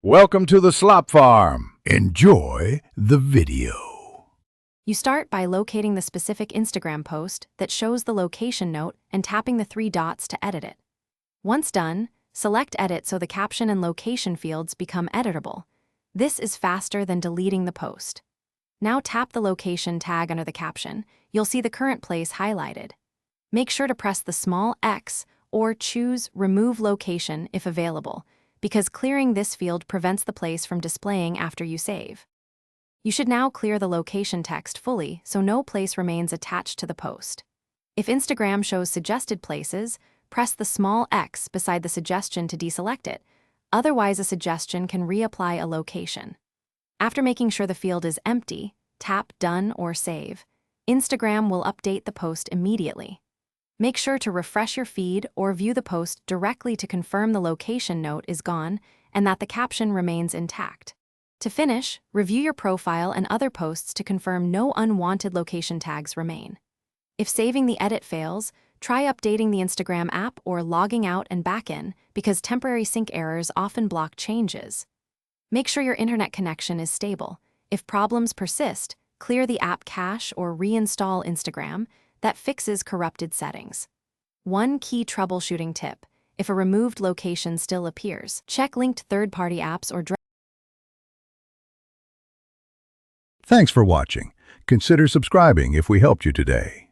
Welcome to the Slop Farm. Enjoy the video. You start by locating the specific Instagram post that shows the location note and tapping the three dots to edit it. Once done, select Edit so the caption and location fields become editable. This is faster than deleting the post. Now tap the location tag under the caption. You'll see the current place highlighted. Make sure to press the small X or choose Remove Location if available, because clearing this field prevents the place from displaying after you save. You should now clear the location text fully so no place remains attached to the post. If Instagram shows suggested places, press the small X beside the suggestion to deselect it. Otherwise, a suggestion can reapply a location. After making sure the field is empty, tap Done or Save. Instagram will update the post immediately. Make sure to refresh your feed or view the post directly to confirm the location note is gone and that the caption remains intact. To finish, review your profile and other posts to confirm no unwanted location tags remain. If saving the edit fails, try updating the Instagram app or logging out and back in, because temporary sync errors often block changes. Make sure your internet connection is stable. If problems persist, clear the app cache or reinstall Instagram. That fixes corrupted settings. One key troubleshooting tip: if a removed location still appears, check linked third-party apps or Thanks for watching. Consider subscribing if we helped you today.